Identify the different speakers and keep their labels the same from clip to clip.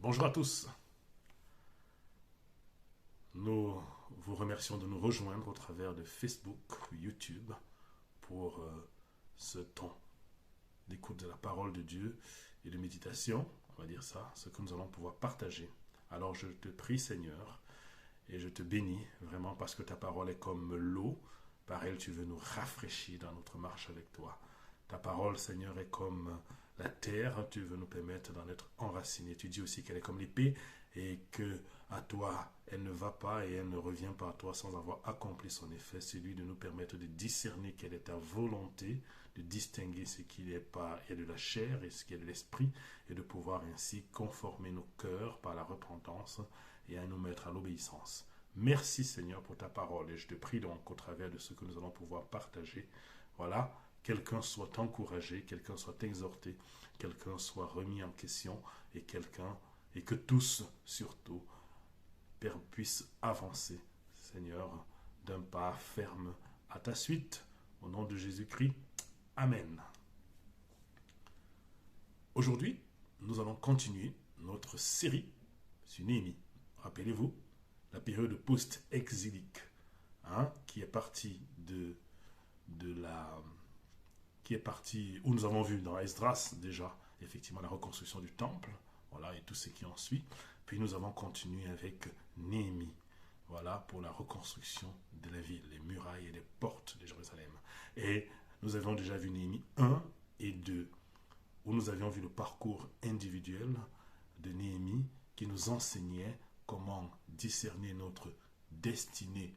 Speaker 1: Bonjour à tous. Nous vous remercions de nous rejoindre au travers de Facebook ou YouTube pour ce temps d'écoute de la parole de Dieu et de méditation, on va dire ça, ce que nous allons pouvoir partager. Alors je te prie Seigneur et je te bénis vraiment parce que ta parole est comme l'eau, par elle tu veux nous rafraîchir dans notre marche avec toi. Ta parole Seigneur est comme la terre, tu veux nous permettre d'en être enracinés. Tu dis aussi qu'elle est comme l'épée et que à toi, elle ne va pas et elle ne revient pas à toi sans avoir accompli son effet. C'est lui de nous permettre de discerner quelle est ta volonté, de distinguer ce qui n'est pas et de la chair et ce qui est de l'esprit et de pouvoir ainsi conformer nos cœurs par la repentance et à nous mettre à l'obéissance. Merci Seigneur pour ta parole et je te prie donc au travers de ce que nous allons pouvoir partager, voilà, quelqu'un soit encouragé, quelqu'un soit exhorté, quelqu'un soit remis en question et que tous surtout puissent avancer, Seigneur, d'un pas ferme à ta suite. Au nom de Jésus-Christ, Amen. Aujourd'hui, nous allons continuer notre série sur Néhémie. Rappelez-vous, la période post-exilique, qui est partie de la qui est partie où nous avons vu dans Esdras déjà effectivement la reconstruction du temple, voilà, et tout ce qui en suit. Puis nous avons continué avec Néhémie, voilà, pour la reconstruction de la ville, les murailles et les portes de Jérusalem. Et nous avons déjà vu Néhémie 1 et 2, où nous avions vu le parcours individuel de Néhémie qui nous enseignait comment discerner notre destinée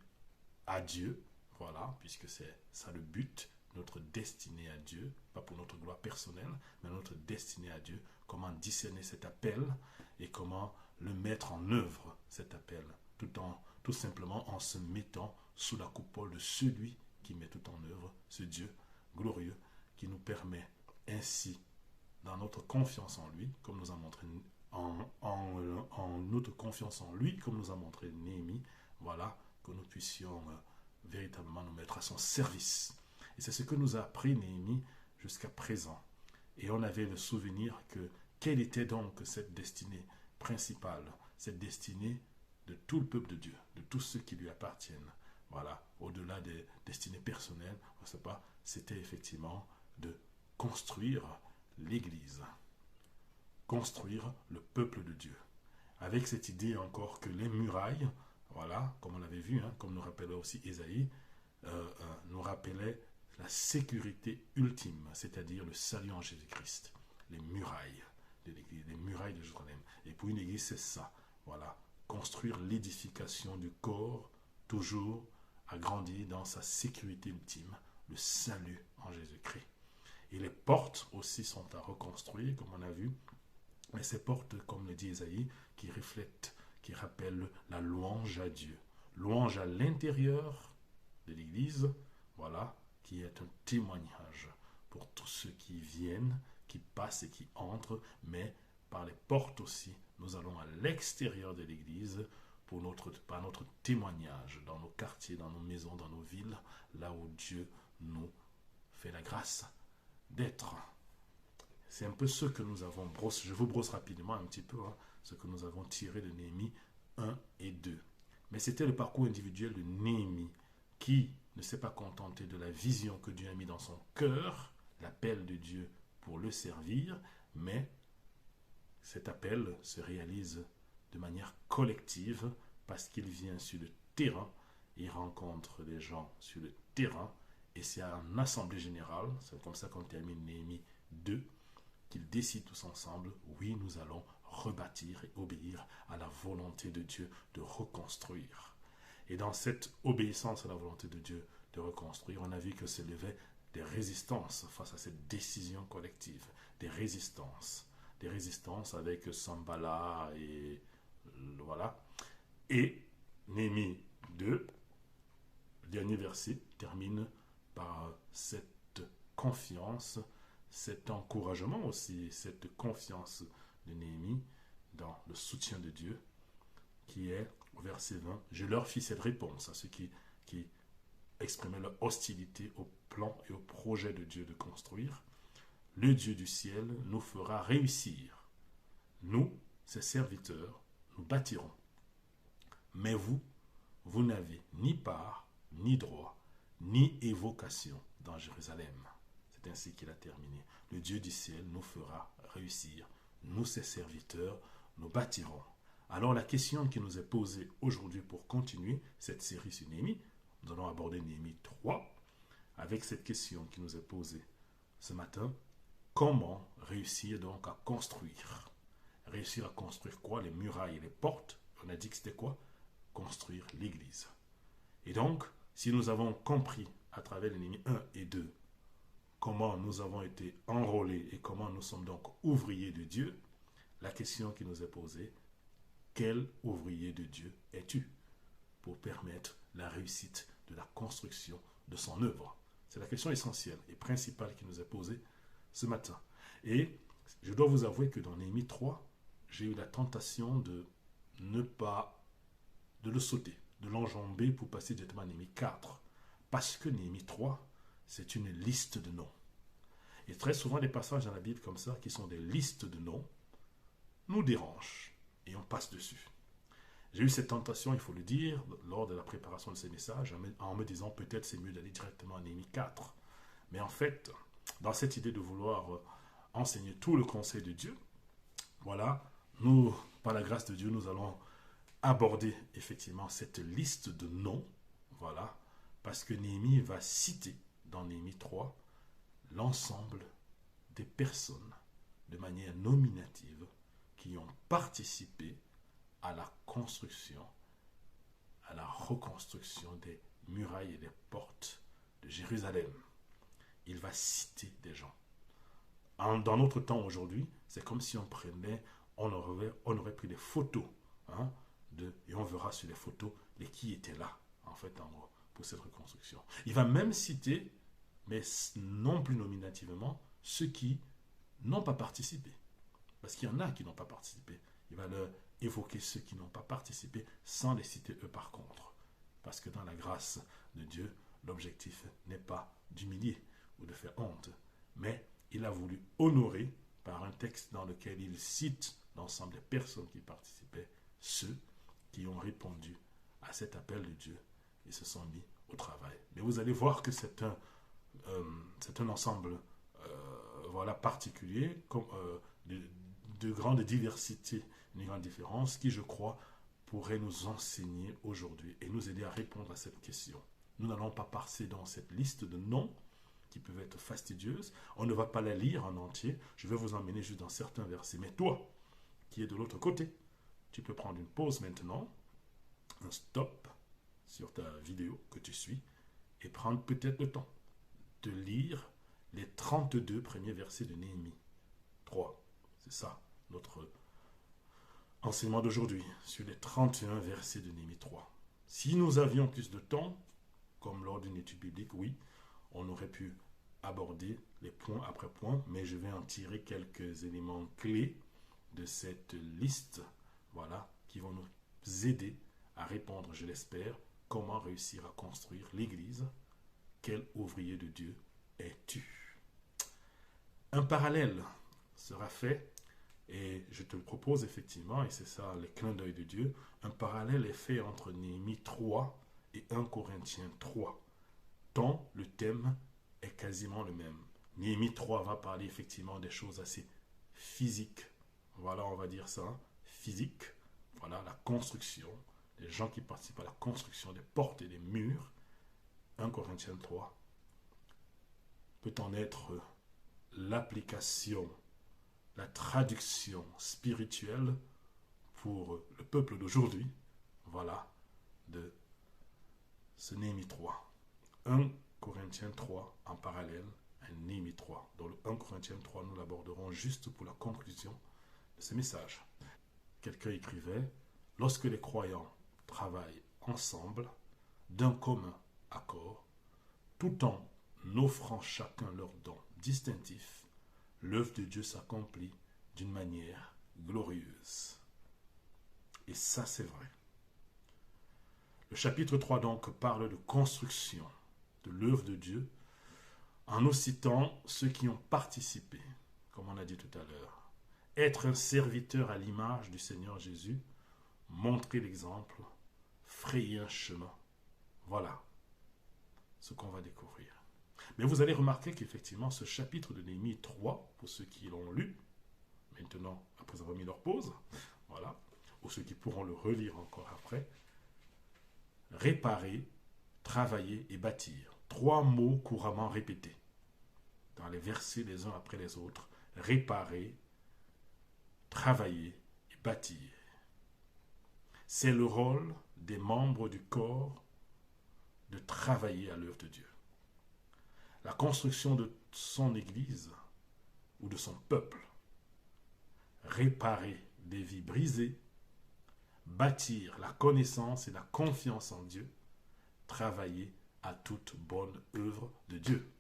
Speaker 1: à Dieu, voilà, puisque c'est ça le but, notre destinée à Dieu, pas pour notre gloire personnelle, mais notre destinée à Dieu, comment discerner cet appel et comment le mettre en œuvre, cet appel, tout simplement en se mettant sous la coupole de celui qui met tout en œuvre, ce Dieu glorieux qui nous permet ainsi, dans notre confiance en lui, comme nous a montré en notre confiance en lui, comme nous a montré Néhémie, voilà, que nous puissions véritablement nous mettre à son service. Et c'est ce que nous a appris Néhémie jusqu'à présent. Et on avait le souvenir que quelle était donc cette destinée principale, cette destinée de tout le peuple de Dieu, de tous ceux qui lui appartiennent. Voilà, au-delà des destinées personnelles, on ne sait pas, c'était effectivement de construire l'Église, construire le peuple de Dieu. Avec cette idée encore que les murailles, voilà, comme on l'avait vu, comme nous rappelait aussi Ésaïe, nous rappelait la sécurité ultime, c'est-à-dire le salut en Jésus-Christ, les murailles de l'Église, les murailles de Jérusalem. Et pour une Église, c'est ça, voilà, construire l'édification du corps, toujours agrandir dans sa sécurité ultime, le salut en Jésus-Christ. Et les portes aussi sont à reconstruire, comme on a vu, mais ces portes, comme le dit Ésaïe, qui reflètent, qui rappellent la louange à Dieu. Louange à l'intérieur de l'Église, voilà, qui est un témoignage pour tous ceux qui viennent, qui passent et qui entrent, mais par les portes aussi, nous allons à l'extérieur de l'Église par notre témoignage, dans nos quartiers, dans nos maisons, dans nos villes, là où Dieu nous fait la grâce d'être. C'est un peu ce que nous avons je vous brosse rapidement un petit peu, ce que nous avons tiré de Néhémie 1 et 2. Mais c'était le parcours individuel de Néhémie qui ne s'est pas contenté de la vision que Dieu a mis dans son cœur, l'appel de Dieu pour le servir, mais cet appel se réalise de manière collective parce qu'il vient sur le terrain, il rencontre des gens sur le terrain, et c'est en assemblée générale, c'est comme ça qu'on termine Néhémie 2, qu'ils décident tous ensemble, oui, nous allons rebâtir et obéir à la volonté de Dieu de reconstruire. Et dans cette obéissance à la volonté de Dieu de reconstruire, on a vu que s'élevaient des résistances face à cette décision collective, des résistances avec Sambala et voilà. Et Néhémie 2, le dernier verset, termine par cette confiance, cet encouragement aussi, cette confiance de Néhémie dans le soutien de Dieu, qui est au verset 20, je leur fis cette réponse à ceux qui exprimaient leur hostilité au plan et au projet de Dieu de construire. Le Dieu du ciel nous fera réussir, nous ses serviteurs, nous bâtirons. Mais vous, vous n'avez ni part, ni droit, ni évocation dans Jérusalem. C'est ainsi qu'il a terminé. Le Dieu du ciel nous fera réussir. Nous, ses serviteurs, nous bâtirons. Alors la question qui nous est posée aujourd'hui pour continuer cette série sur Néhémie, nous allons aborder Néhémie 3 avec cette question qui nous est posée ce matin. Comment réussir donc à construire? Réussir à construire quoi? Les murailles et les portes. On a dit que c'était quoi? Construire l'église. Et donc, si nous avons compris à travers les Néhémie 1 et 2 comment nous avons été enrôlés et comment nous sommes donc ouvriers de Dieu, la question qui nous est posée, quel ouvrier de Dieu es-tu pour permettre la réussite de la construction de son œuvre? C'est la question essentielle et principale qui nous est posée ce matin. Et je dois vous avouer que dans Néhémie 3, j'ai eu la tentation de ne pas, de le sauter, de l'enjamber pour passer directement à Néhémie 4. Parce que Néhémie 3, c'est une liste de noms. Et très souvent, des passages dans la Bible comme ça, qui sont des listes de noms, nous dérangent et on passe dessus. J'ai eu cette tentation, il faut le dire, lors de la préparation de ces messages, en me disant peut-être c'est mieux d'aller directement à Néhémie 4. Mais en fait, dans cette idée de vouloir enseigner tout le conseil de Dieu, voilà, nous, par la grâce de Dieu, nous allons aborder effectivement cette liste de noms, voilà, parce que Néhémie va citer dans Néhémie 3 l'ensemble des personnes de manière nominative qui ont participé à la construction, à la reconstruction des murailles et des portes de Jérusalem. Il va citer des gens. Dans notre temps aujourd'hui, c'est comme si on aurait pris des photos, et on verra sur les photos les qui étaient là, en fait, en gros, pour cette reconstruction. Il va même citer, mais non plus nominativement, ceux qui n'ont pas participé. Parce qu'il y en a qui n'ont pas participé. Il va leur évoquer ceux qui n'ont pas participé sans les citer eux par contre. Parce que dans la grâce de Dieu, l'objectif n'est pas d'humilier ou de faire honte, mais il a voulu honorer par un texte dans lequel il cite l'ensemble des personnes qui participaient, ceux qui ont répondu à cet appel de Dieu et se sont mis au travail. Mais vous allez voir que c'est un ensemble particulier, de grande diversité, une grande différence, qui, je crois, pourrait nous enseigner aujourd'hui et nous aider à répondre à cette question. Nous n'allons pas passer dans cette liste de noms qui peuvent être fastidieuses. On ne va pas la lire en entier. Je vais vous emmener juste dans certains versets. Mais toi, qui es de l'autre côté, tu peux prendre une pause maintenant, un stop sur ta vidéo que tu suis et prendre peut-être le temps de lire les 32 premiers versets de Néhémie 3. C'est ça, notre enseignement d'aujourd'hui, sur les 31 versets de Néhémie 3. Si nous avions plus de temps, comme lors d'une étude biblique, oui, on aurait pu aborder les points après points, mais je vais en tirer quelques éléments clés de cette liste, qui vont nous aider à répondre, je l'espère, comment réussir à construire l'Église. Quel ouvrier de Dieu es-tu? Un parallèle sera fait, et je te le propose effectivement, et c'est ça le clin d'œil de Dieu, un parallèle est fait entre Néhémie 3 et 1 Corinthiens 3, tant le thème est quasiment le même. Néhémie 3 va parler effectivement des choses assez physiques, on va dire ça, physique, la construction, les gens qui participent à la construction des portes et des murs. 1 Corinthiens 3 peut en être l'application, la traduction spirituelle pour le peuple d'aujourd'hui, de ce Néhémie 3. 1 Corinthiens 3 en parallèle à Néhémie 3. Dans le 1 Corinthiens 3, nous l'aborderons juste pour la conclusion de ce message. Quelqu'un écrivait, « Lorsque les croyants travaillent ensemble, d'un commun accord, tout en offrant chacun leur don distinctif, l'œuvre de Dieu s'accomplit d'une manière glorieuse. » Et ça, c'est vrai. Le chapitre 3, donc, parle de construction de l'œuvre de Dieu en nous citant ceux qui ont participé, comme on a dit tout à l'heure. être un serviteur à l'image du Seigneur Jésus, montrer l'exemple, frayer un chemin. Voilà ce qu'on va découvrir. Mais vous allez remarquer qu'effectivement, ce chapitre de Néhémie 3, pour ceux qui l'ont lu, maintenant, après avoir mis leur pause, voilà, ou ceux qui pourront le relire encore après, réparer, travailler et bâtir. 3 mots couramment répétés dans les versets les uns après les autres. Réparer, travailler et bâtir. C'est le rôle des membres du corps de travailler à l'œuvre de Dieu. La construction de son Église ou de son peuple, réparer des vies brisées, bâtir la connaissance et la confiance en Dieu, travailler à toute bonne œuvre de Dieu.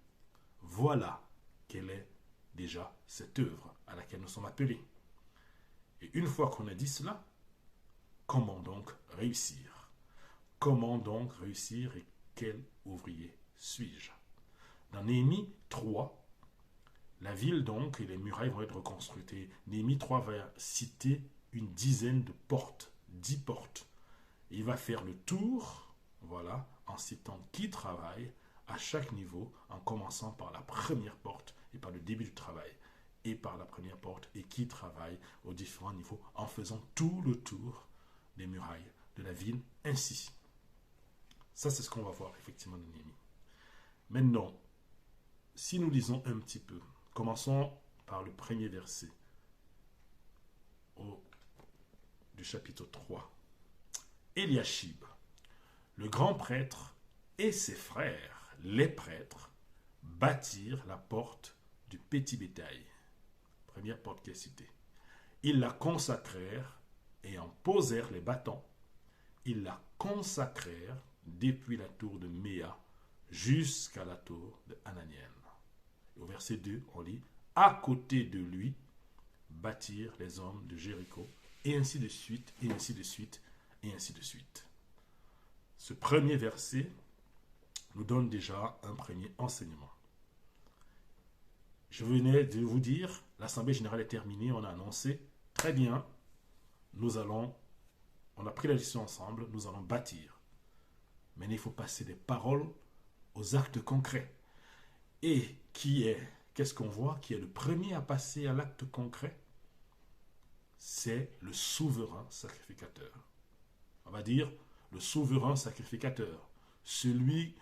Speaker 1: Voilà quelle est déjà cette œuvre à laquelle nous sommes appelés. Et une fois qu'on a dit cela, comment donc réussir? Comment donc réussir et quel ouvrier suis-je? Dans Néhémie 3, la ville donc et les murailles vont être reconstruites. Et Néhémie 3 va citer une dizaine de portes, 10 portes. Et il va faire le tour, voilà, en citant qui travaille à chaque niveau, en commençant par la première porte et par le début du travail, et par la première porte et qui travaille aux différents niveaux, en faisant tout le tour des murailles de la ville ainsi. Ça, c'est ce qu'on va voir effectivement dans Néhémie. Maintenant, si nous lisons un petit peu, commençons par le premier verset du chapitre 3. Eliashib, le grand prêtre et ses frères, les prêtres, bâtirent la porte du petit bétail. Première porte qui est citée. Ils la consacrèrent et en posèrent les bâtons. Ils la consacrèrent depuis la tour de Méa jusqu'à la tour de Hananiel. Et au verset 2, on lit « À côté de lui bâtirent les hommes de Jéricho, et ainsi de suite, et ainsi de suite, et ainsi de suite. » Ce premier verset nous donne déjà un premier enseignement. Je venais de vous dire, l'Assemblée générale est terminée, on a annoncé, très bien, on a pris la décision ensemble, nous allons bâtir. Mais il faut passer des paroles aux actes concrets. Et qu'est-ce qu'on voit, qui est le premier à passer à l'acte concret? C'est le souverain sacrificateur. On va dire le souverain sacrificateur. Celui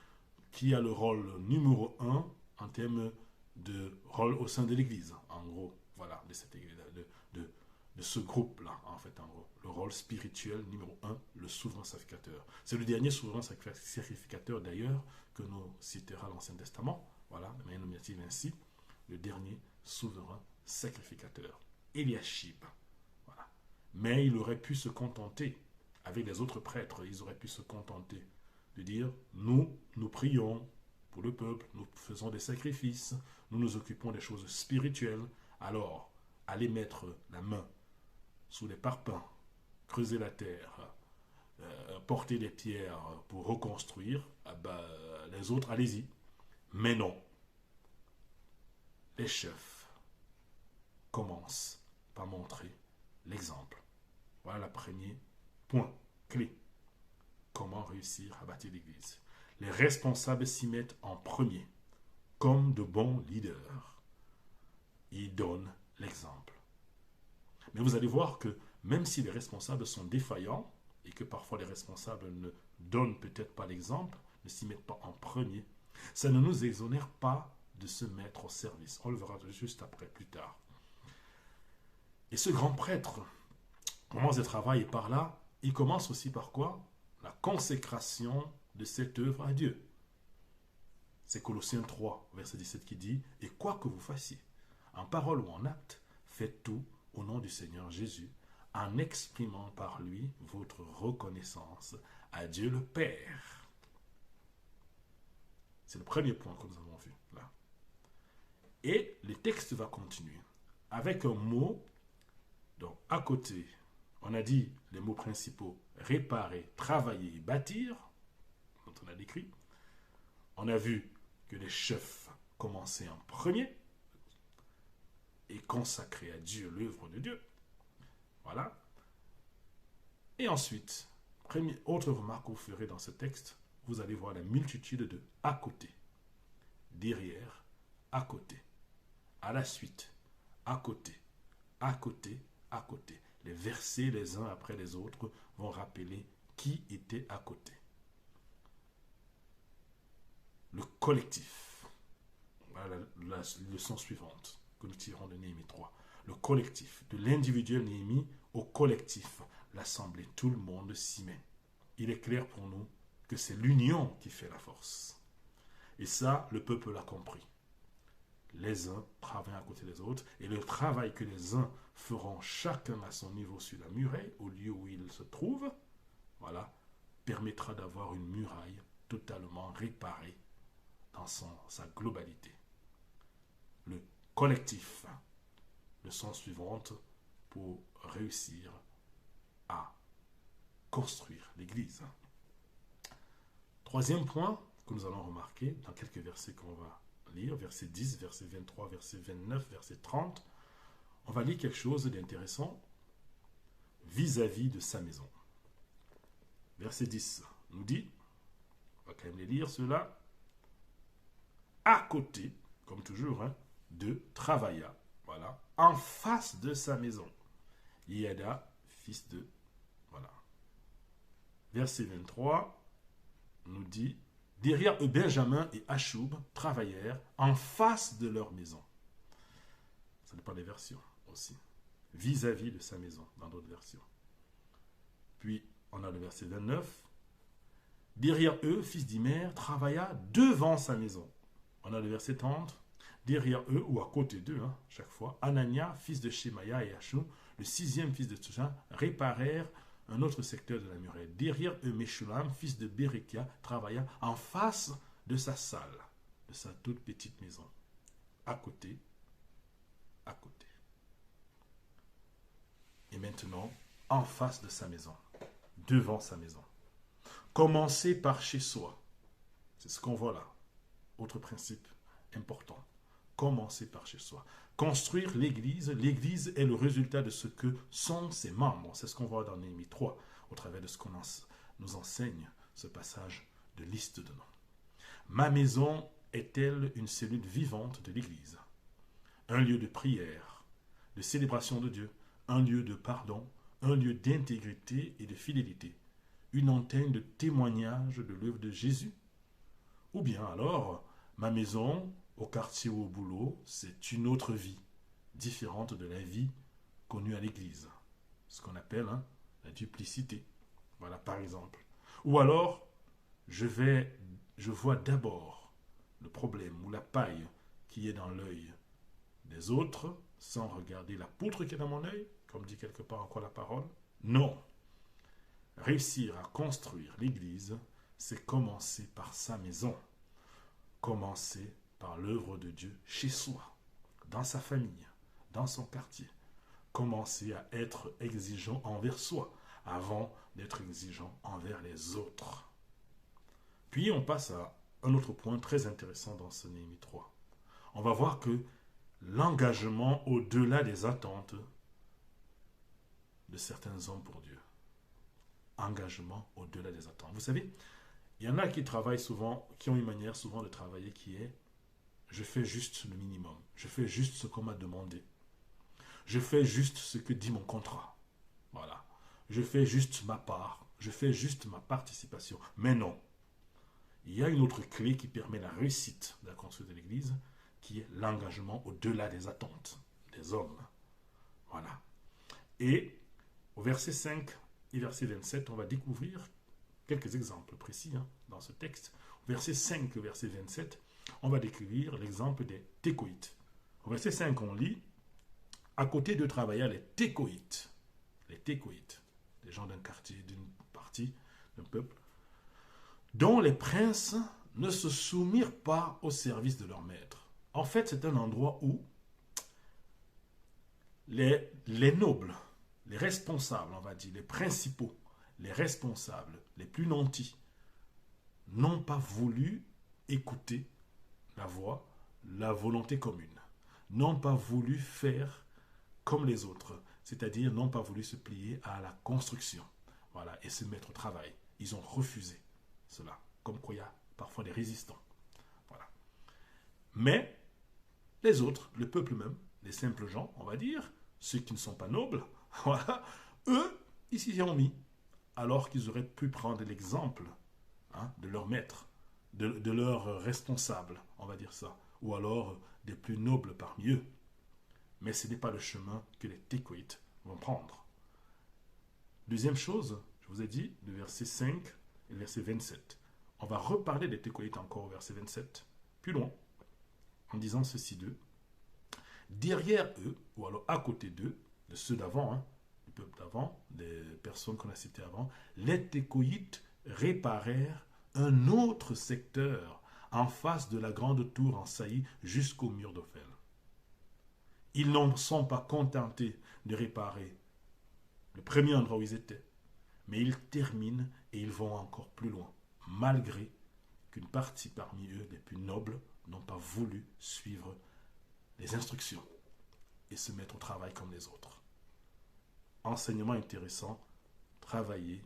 Speaker 1: qui a le rôle numéro 1 en termes de rôle au sein de l'Église. En gros, voilà, de ce groupe-là, en fait, en gros. Le rôle spirituel numéro 1, le souverain sacrificateur. C'est le dernier souverain sacrificateur, d'ailleurs, que nous citera l'Ancien Testament. Voilà, de manière nominative ainsi, le dernier souverain sacrificateur. Eliashib. Voilà. Mais il aurait pu se contenter, avec les autres prêtres, ils auraient pu se contenter de dire, nous prions pour le peuple, nous faisons des sacrifices, nous nous occupons des choses spirituelles, alors allez mettre la main sous les parpaings, creuser la terre, porter des pierres pour reconstruire, les autres, allez-y. Mais non. Les chefs commencent par montrer l'exemple. Voilà le premier point clé. Comment réussir à bâtir l'Église? Les responsables s'y mettent en premier, comme de bons leaders. Ils donnent l'exemple. Mais vous allez voir que même si les responsables sont défaillants, et que parfois les responsables ne donnent peut-être pas l'exemple, ne s'y mettent pas en premier, ça ne nous exonère pas de se mettre au service. On le verra juste après, plus tard. Et ce grand prêtre commence le travail et par là, il commence aussi par quoi? La consécration de cette œuvre à Dieu. C'est Colossiens 3, verset 17 qui dit « Et quoi que vous fassiez, en parole ou en acte, faites tout au nom du Seigneur Jésus, en exprimant par lui votre reconnaissance à Dieu le Père. » C'est le premier point que nous avons vu là. Et le texte va continuer avec un mot. Donc, à côté, on a dit les mots principaux réparer, travailler, bâtir, dont on a décrit. On a vu que les chefs commençaient en premier. et consacrer à Dieu l'œuvre de Dieu. Voilà. Et ensuite, autre remarque que vous ferez dans ce texte, vous allez voir la multitude de à côté, derrière, à côté, à la suite, à côté, à côté, à côté. Les versets les uns après les autres vont rappeler qui était à côté. Le collectif. Voilà la leçon suivante que nous tirons de Néhémie 3. Le collectif, de l'individuel Néhémie au collectif, l'assemblée, tout le monde s'y met. Il est clair pour nous que c'est l'union qui fait la force. Et ça, le peuple l'a compris. Les uns travaillent à côté des autres, et le travail que les uns feront chacun à son niveau sur la muraille, au lieu où ils se trouvent, voilà, permettra d'avoir une muraille totalement réparée dans sa globalité. Le collectif, leçon suivante pour réussir à construire l'Église. Troisième point que nous allons remarquer dans quelques versets qu'on va lire, verset 10, verset 23, verset 29, verset 30, on va lire quelque chose d'intéressant vis-à-vis de sa maison. Verset 10 nous dit, on va quand même les lire ceux-là, à côté, comme toujours, de travailla, voilà, en face de sa maison. Yada, fils de, voilà. Verset 23 nous dit, derrière eux, Benjamin et Achoub travaillèrent en face de leur maison. Ça dépend des versions aussi. Vis-à-vis de sa maison, dans d'autres versions. Puis, on a le verset 29. Derrière eux, fils d'Imer, travailla devant sa maison. On a le verset 30. Derrière eux, ou à côté d'eux, chaque fois, Anania, fils de Shemaya et Achoub, le sixième fils de Tsucha, réparèrent un autre secteur de la muraille. Derrière eux, Meshulam, fils de Berekia, travailla en face de sa salle, de sa toute petite maison. À côté, à côté. Et maintenant, en face de sa maison, devant sa maison. Commencer par chez soi. C'est ce qu'on voit là. Autre principe important. Commencer par chez soi. Construire l'Église. L'Église est le résultat de ce que sont ses membres. C'est ce qu'on voit dans Néhémie 3, au travers de ce qu'on nous enseigne, ce passage de liste de noms. Ma maison est-elle une cellule vivante de l'Église? Un lieu de prière, de célébration de Dieu, un lieu de pardon, un lieu d'intégrité et de fidélité, une antenne de témoignage de l'œuvre de Jésus? Ou bien alors, ma maison, au quartier ou au boulot, c'est une autre vie, différente de la vie connue à l'église. Ce qu'on appelle la duplicité. Voilà, par exemple. Ou alors, je vois d'abord le problème ou la paille qui est dans l'œil des autres, sans regarder la poutre qui est dans mon œil, comme dit quelque part encore la parole. Non. Réussir à construire l'église, c'est commencer par sa maison. Commencer par l'œuvre de Dieu chez soi, dans sa famille, dans son quartier. Commencer à être exigeant envers soi, avant d'être exigeant envers les autres. Puis on passe à un autre point très intéressant dans ce Néhémie 3. On va voir que l'engagement au-delà des attentes de certains hommes pour Dieu. Engagement au-delà des attentes. Vous savez, il y en a qui travaillent souvent, qui ont une manière souvent de travailler qui est je fais juste le minimum, je fais juste ce qu'on m'a demandé, je fais juste ce que dit mon contrat. Voilà. Je fais juste ma part, je fais juste ma participation. Mais non. Il y a une autre clé qui permet la réussite de la construction de l'Église, qui est l'engagement au-delà des attentes des hommes. Voilà. Et au verset 5 et verset 27, on va découvrir quelques exemples précis dans ce texte. Au verset 5 et verset 27, on va découvrir l'exemple des Técoïtes. Au verset 5, on lit « À côté de travailler les Técoïtes », les gens d'un quartier, d'une partie, d'un peuple, dont les princes ne se soumirent pas au service de leur maître. En fait, c'est un endroit où les nobles, les responsables, on va dire, les principaux, les responsables, les plus nantis, n'ont pas voulu écouter la voix, la volonté commune, n'ont pas voulu faire comme les autres, c'est-à-dire n'ont pas voulu se plier à la construction, voilà, et se mettre au travail. Ils ont refusé cela, comme quoi il y a parfois des résistants. Voilà. Mais les autres, le peuple même, les simples gens, on va dire, ceux qui ne sont pas nobles, voilà, eux, ils s'y ont mis, alors qu'ils auraient pu prendre l'exemple de leur maître, de leur responsable, on va dire ça, ou alors des plus nobles parmi eux. Mais ce n'est pas le chemin que les Técoïtes vont prendre. Deuxième chose, je vous ai dit, le verset 5 et le verset 27. On va reparler des Técoïtes encore au verset 27, plus loin, en disant ceci d'eux. Derrière eux, ou alors à côté d'eux, de ceux d'avant, du peuple d'avant, des personnes qu'on a citées avant, les Técoïtes réparèrent un autre secteur en face de la grande tour en saillie jusqu'au mur d'Ophel. Ils n'en sont pas contentés de réparer le premier endroit où ils étaient, mais ils terminent et ils vont encore plus loin, malgré qu'une partie parmi eux, les plus nobles, n'ont pas voulu suivre les instructions et se mettre au travail comme les autres. Enseignement intéressant, travailler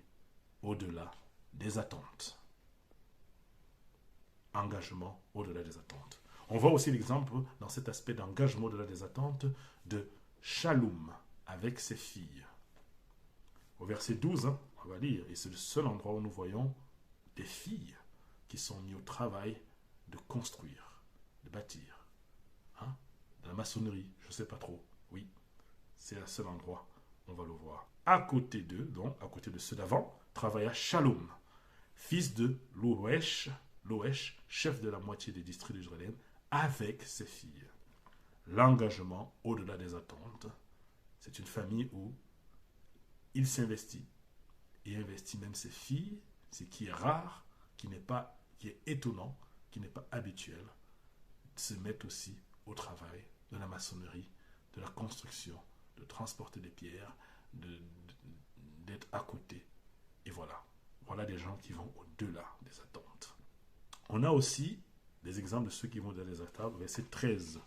Speaker 1: au-delà des attentes. Engagement au-delà des attentes. On voit aussi l'exemple dans cet aspect d'engagement au-delà des attentes de Shaloum avec ses filles. Au verset 12, on va lire, et c'est le seul endroit où nous voyons des filles qui sont mises au travail de construire, de bâtir. De la maçonnerie, je ne sais pas trop. Oui, c'est le seul endroit où on va le voir. À côté d'eux, donc à côté de ceux d'avant, travailla Shaloum, fils de Loesh, chef de la moitié des districts de Jérusalem, avec ses filles. L'engagement au-delà des attentes, c'est une famille où il s'investit et investit même ses filles, ce qui est rare, qui est étonnant, qui n'est pas habituel, de se mettre aussi au travail de la maçonnerie, de la construction, de transporter des pierres, d'être à côté. Et voilà. Voilà des gens qui vont au-delà des attentes. On a aussi des exemples de ceux qui vont au-delà des attentes. Verset 13.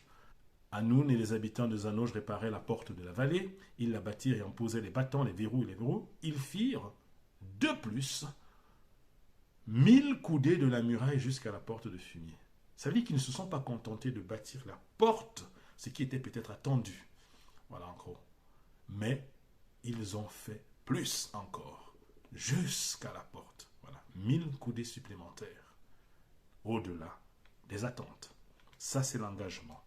Speaker 1: Hanoun et les habitants de Zanoge réparaient la porte de la vallée. Ils la bâtirent et en posaient les bâtons, les verrous et les verrous. Ils firent de plus 1000 coudées de la muraille jusqu'à la porte de fumier. Ça veut dire qu'ils ne se sont pas contentés de bâtir la porte, ce qui était peut-être attendu. Voilà encore. Mais ils ont fait plus encore, jusqu'à la porte. Voilà, 1000 coudées supplémentaires, au-delà des attentes. Ça, c'est l'engagement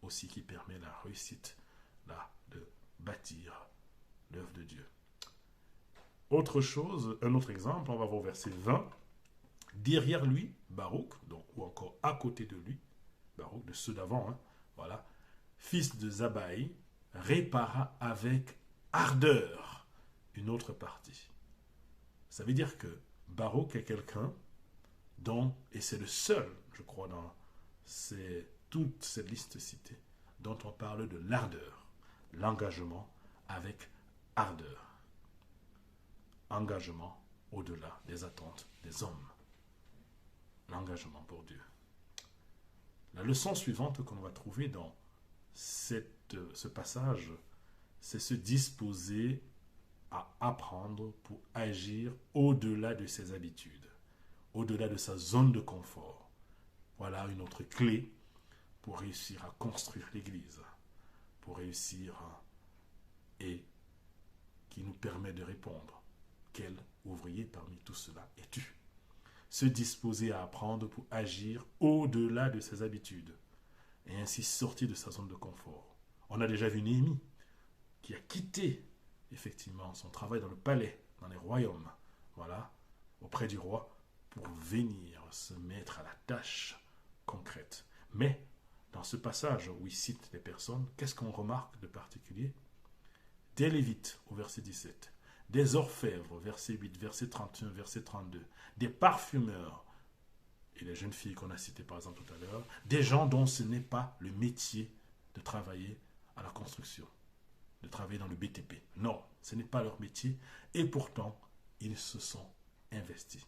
Speaker 1: aussi qui permet la réussite là, de bâtir l'œuvre de Dieu. Autre chose, un autre exemple, on va voir au verset 20. Derrière lui, Baruch, donc, ou encore à côté de lui, Baruch, de ceux d'avant, voilà, fils de Zabaï, répara avec ardeur une autre partie. Ça veut dire que Baruch est quelqu'un dont, et c'est le seul, je crois, dans toute cette liste citée, dont on parle de l'ardeur, l'engagement avec ardeur. Engagement au-delà des attentes des hommes. L'engagement pour Dieu. La leçon suivante qu'on va trouver dans ce passage, c'est se disposer à apprendre pour agir au-delà de ses habitudes, au-delà de sa zone de confort. Voilà une autre clé pour réussir à construire l'Église, pour réussir et qui nous permet de répondre. Quel ouvrier parmi tout cela es-tu? Se disposer à apprendre pour agir au-delà de ses habitudes et ainsi sortir de sa zone de confort. On a déjà vu Néhémie qui a quitté effectivement son travail dans le palais, dans les royaumes, voilà, auprès du roi, pour venir se mettre à la tâche concrète. Mais dans ce passage où il cite les personnes, qu'est-ce qu'on remarque de particulier? Des Lévites au verset 17, des orfèvres, verset 8, verset 31, verset 32, des parfumeurs, et les jeunes filles qu'on a citées par exemple tout à l'heure, des gens dont ce n'est pas le métier de travailler à la construction, de travailler dans le BTP. Non, ce n'est pas leur métier, et pourtant, ils se sont investis.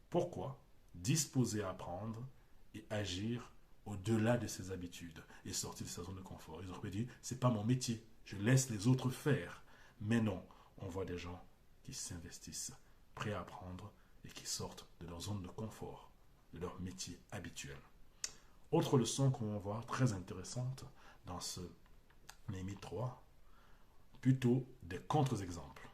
Speaker 1: Pourquoi? Disposés à apprendre et agir au-delà de ses habitudes et sorti de sa zone de confort. Ils auraient dit, c'est pas mon métier, je laisse les autres faire. Mais non, on voit des gens qui s'investissent, prêts à apprendre et qui sortent de leur zone de confort, de leur métier habituel. Autre leçon qu'on va voir très intéressante dans ce Néhémie 3, plutôt des contre-exemples.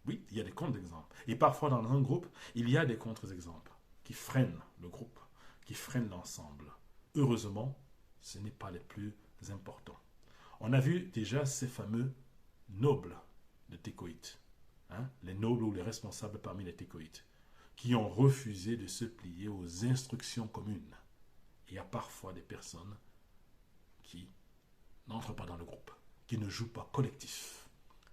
Speaker 1: Oui, il y a des contre-exemples. Et parfois dans un groupe, il y a des contre-exemples qui freinent le groupe, qui freinent l'ensemble. Heureusement, ce n'est pas les plus importants. On a vu déjà ces fameux nobles de Tékoïte, les nobles ou les responsables parmi les Tékoïtes, qui ont refusé de se plier aux instructions communes. Il y a parfois des personnes qui n'entrent pas dans le groupe, qui ne jouent pas collectif.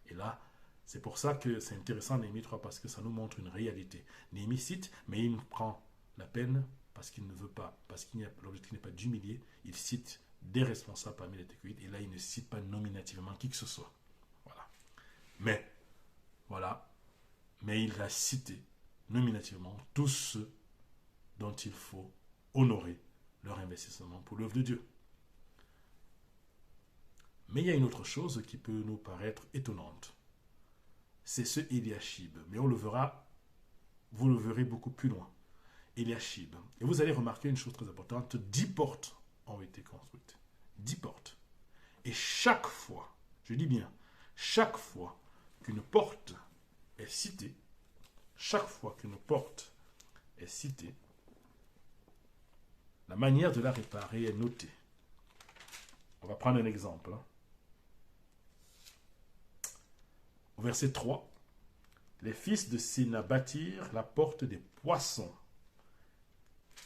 Speaker 1: Et là, c'est pour ça que c'est intéressant Néhémie 3, parce que ça nous montre une réalité. Néhémie cite, mais il prend la peine parce qu'il ne veut pas, parce qu'il l'objectif n'est pas d'humilier, il cite des responsables parmi les Tékoïtes, et là il ne cite pas nominativement qui que ce soit. Voilà. Mais il a cité nominativement tous ceux dont il faut honorer leur investissement pour l'œuvre de Dieu. Mais il y a une autre chose qui peut nous paraître étonnante. C'est ce Eliashib. Mais on le verra, vous le verrez beaucoup plus loin. Eliashib. Et vous allez remarquer une chose très importante, 10 portes ont été construites. 10 portes. Et chaque fois, je dis bien, chaque fois qu'une porte est citée, la manière de la réparer est notée. On va prendre un exemple. Au verset 3, les fils de Séna bâtirent la porte des poissons.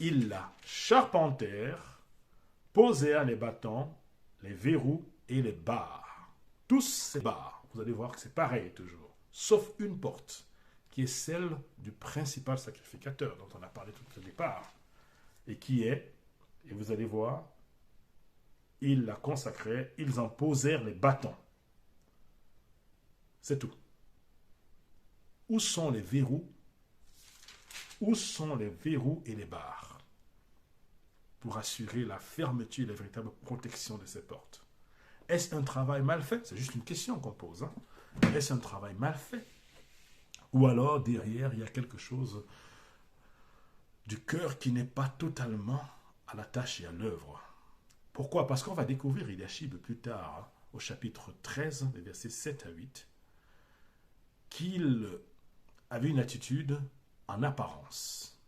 Speaker 1: Ils la charpentèrent, posèrent les bâtons, les verrous et les barres. Tous ces barres, vous allez voir que c'est pareil toujours, sauf une porte, qui est celle du principal sacrificateur, dont on a parlé tout au départ, et qui est, et vous allez voir, ils la consacraient, ils en posèrent les bâtons. C'est tout. Où sont les verrous? Où sont les verrous et les barres pour assurer la fermeture et la véritable protection de ces portes? Est-ce un travail mal fait? C'est juste une question qu'on pose. Est-ce un travail mal fait? Ou alors, derrière, il y a quelque chose du cœur qui n'est pas totalement à la tâche et à l'œuvre. Pourquoi? Parce qu'on va découvrir Eliashib plus tard, au chapitre 13, les versets 7 à 8, qu'il avait une attitude en apparence.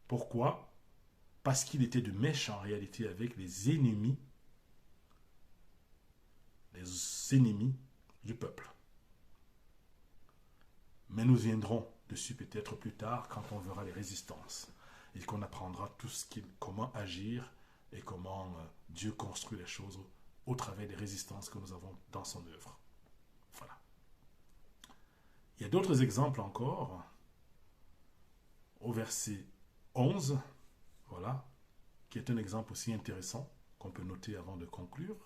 Speaker 1: Pourquoi? Parce qu'il était de mèche en réalité avec les ennemis du peuple. Mais nous viendrons dessus peut-être plus tard quand on verra les résistances et qu'on apprendra comment agir et comment Dieu construit les choses au travers des résistances que nous avons dans son œuvre. Voilà. Il y a d'autres exemples encore. Au verset 11, voilà, qui est un exemple aussi intéressant qu'on peut noter avant de conclure.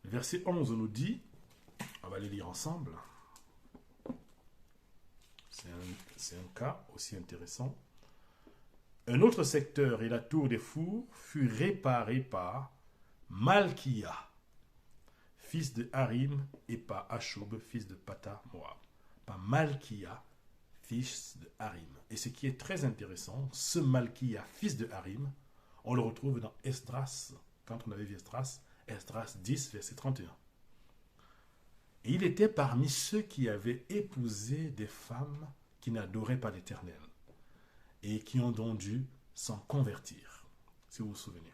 Speaker 1: Le verset 11 nous dit, on va les lire ensemble, c'est un cas aussi intéressant. Un autre secteur et la tour des fours fut réparée par Malkia, fils de Harim, et par Ashub, fils de Pata Moab. Par Malkia, fils de Harim. Et ce qui est très intéressant, ce Malkia, fils de Harim, on le retrouve dans Esdras, quand on avait vu Esdras 10, verset 31. Et il était parmi ceux qui avaient épousé des femmes qui n'adoraient pas l'Éternel et qui ont donc dû s'en convertir, si vous vous souvenez.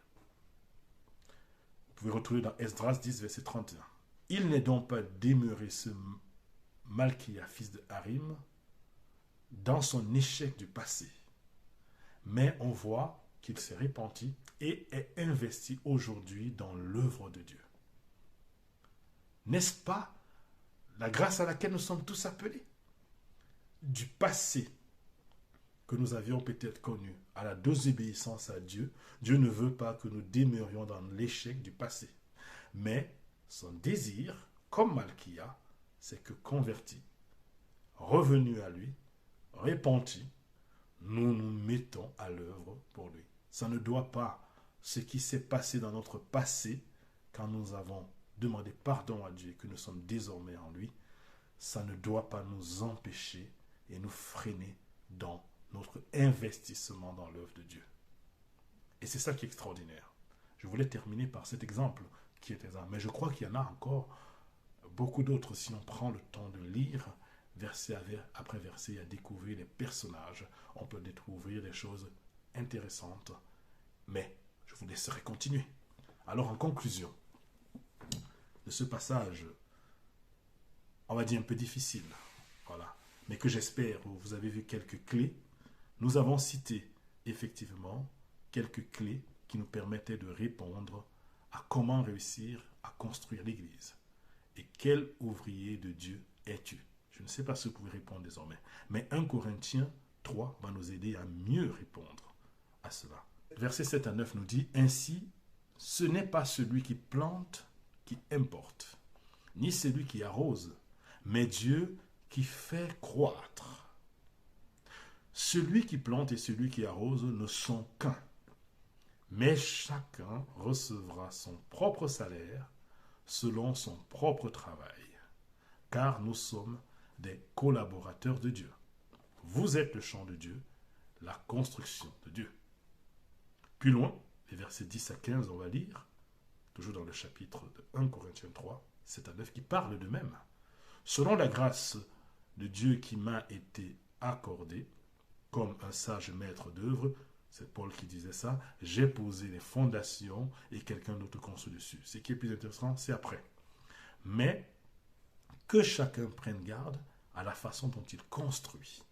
Speaker 1: Vous pouvez retrouver dans Esdras 10, verset 31. Il n'est donc pas demeuré ce Malkia, fils de Harim, dans son échec du passé, mais on voit qu'il s'est repenti et est investi aujourd'hui dans l'œuvre de Dieu. N'est-ce pas la grâce à laquelle nous sommes tous appelés? Du passé que nous avions peut-être connu, à la désobéissance à Dieu, Dieu ne veut pas que nous demeurions dans l'échec du passé. Mais son désir, comme Malkia, c'est que convertis, revenus à lui, repentis, nous nous mettons à l'œuvre pour lui. Ça ne doit pas, ce qui s'est passé dans notre passé, quand nous avons demandé pardon à Dieu et que nous sommes désormais en lui, ça ne doit pas nous empêcher et nous freiner dans notre investissement dans l'œuvre de Dieu. Et c'est ça qui est extraordinaire. Je voulais terminer par cet exemple qui était là. Mais je crois qu'il y en a encore beaucoup d'autres si on prend le temps de lire verset après verset, à découvrir les personnages. On peut découvrir des choses intéressantes. Mais je vous laisserai continuer. Alors en conclusion de ce passage, on va dire un peu difficile, voilà, mais que j'espère, vous avez vu quelques clés. Nous avons cité effectivement quelques clés qui nous permettaient de répondre à comment réussir à construire l'Église. Et quel ouvrier de Dieu es-tu? Je ne sais pas si vous pouvez répondre désormais, mais 1 Corinthiens 3 va nous aider à mieux répondre à cela. Versets 7 à 9 nous dit, « Ainsi, ce n'est pas celui qui plante qui importe, ni celui qui arrose, mais Dieu qui fait croître. Celui qui plante et celui qui arrose ne sont qu'un, mais chacun recevra son propre salaire selon son propre travail, car nous sommes des collaborateurs de Dieu. Vous êtes le champ de Dieu, la construction de Dieu. » Plus loin, les versets 10 à 15, on va lire, toujours dans le chapitre de 1 Corinthiens 3, 7 à 9, qui parle de même. « Selon la grâce de Dieu qui m'a été accordée, comme un sage maître d'œuvre, c'est Paul qui disait ça, j'ai posé les fondations et quelqu'un d'autre construit dessus. » Ce qui est plus intéressant, c'est après. Mais que chacun prenne garde à la façon dont il construit.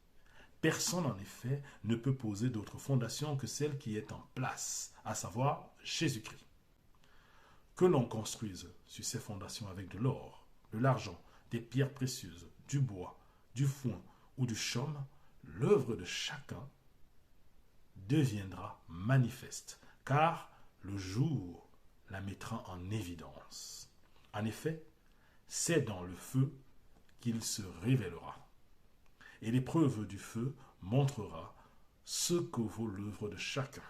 Speaker 1: Personne, en effet, ne peut poser d'autre fondation que celle qui est en place, à savoir Jésus-Christ. Que l'on construise sur ces fondations avec de l'or, de l'argent, des pierres précieuses, du bois, du foin ou du chaume, l'œuvre de chacun deviendra manifeste, car le jour la mettra en évidence. En effet, c'est dans le feu qu'il se révélera. Et l'épreuve du feu montrera ce que vaut l'œuvre de chacun.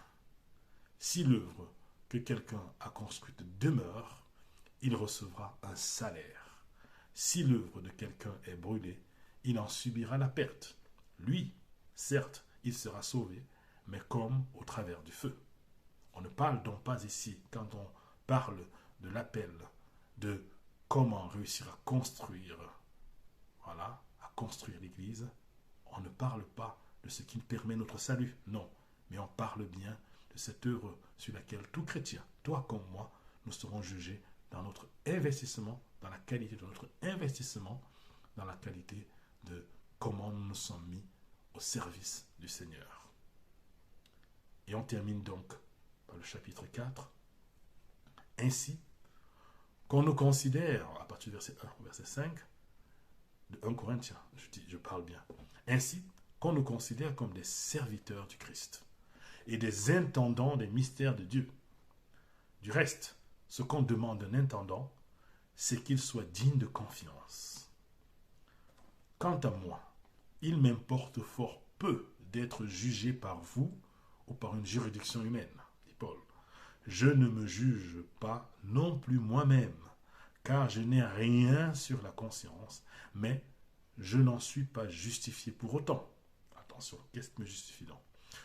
Speaker 1: Si l'œuvre que quelqu'un a construite demeure, il recevra un salaire. Si l'œuvre de quelqu'un est brûlée, il en subira la perte. Lui, certes, il sera sauvé, mais comme au travers du feu. On ne parle donc pas ici, quand on parle de l'appel, de comment réussir à construire, voilà, à construire l'Église. On ne parle pas de ce qui permet notre salut, non, mais on parle bien de cette œuvre sur laquelle tout chrétien, toi comme moi, nous serons jugés dans notre investissement, dans la qualité de notre investissement, dans la qualité de comment nous nous sommes mis au service du Seigneur. Et on termine donc par le chapitre 4. Ainsi, qu'on nous considère, à partir du verset 1 au verset 5, de 1 Corinthiens, je parle bien. Ainsi, qu'on nous considère comme des serviteurs du Christ et des intendants des mystères de Dieu. Du reste, ce qu'on demande d'un intendant, c'est qu'il soit digne de confiance. Quant à moi, il m'importe fort peu d'être jugé par vous ou par une juridiction humaine, dit Paul. Je ne me juge pas non plus moi-même, car je n'ai rien sur la conscience, mais je n'en suis pas justifié pour autant. Attention, qu'est-ce qui me justifie donc?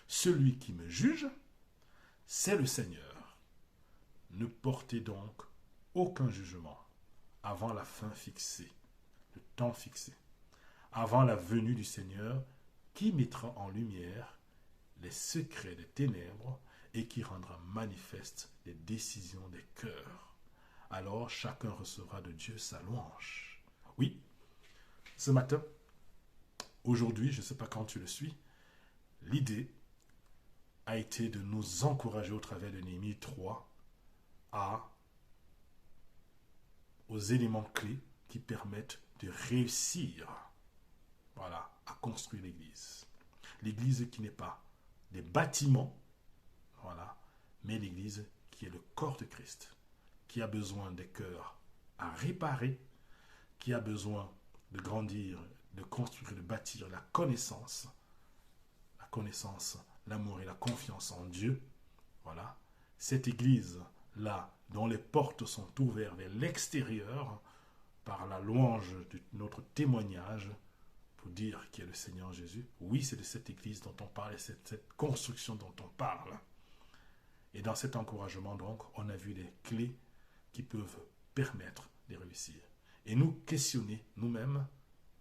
Speaker 1: Celui qui me juge, c'est le Seigneur. Ne portez donc aucun jugement avant la fin fixée, le temps fixé, avant la venue du Seigneur qui mettra en lumière les secrets des ténèbres et qui rendra manifeste les décisions des cœurs. Alors chacun recevra de Dieu sa louange. Oui, ce matin, aujourd'hui, je ne sais pas quand tu le suis, l'idée a été de nous encourager au travers de Néhémie 3 aux éléments clés qui permettent de réussir, voilà, à construire l'Église. L'Église qui n'est pas des bâtiments, voilà, mais l'Église qui est le corps de Christ, qui a besoin des cœurs à réparer, qui a besoin de grandir, de construire, de bâtir la connaissance, l'amour et la confiance en Dieu, Voilà. Cette église-là, dont les portes sont ouvertes vers l'extérieur, par la louange de notre témoignage, pour dire qui est le Seigneur Jésus. Oui, c'est de cette église dont on parle, et cette construction dont on parle. Et dans cet encouragement, donc, on a vu les clés qui peuvent permettre de réussir. Et nous questionner nous-mêmes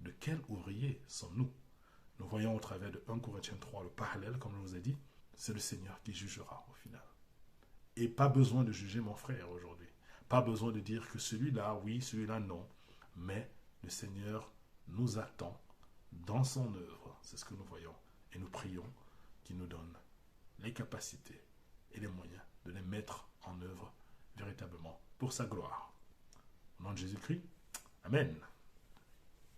Speaker 1: de quel ouvrier sommes-nous. Nous voyons au travers de 1 Corinthiens 3 le parallèle, comme je vous ai dit, c'est le Seigneur qui jugera au final. Et pas besoin de juger mon frère aujourd'hui. Pas besoin de dire que celui-là, oui, celui-là, non. Mais le Seigneur nous attend dans son œuvre. C'est ce que nous voyons. Et nous prions qu'il nous donne les capacités et les moyens de les mettre en œuvre véritablement pour sa gloire. Au nom de Jésus-Christ, Amen.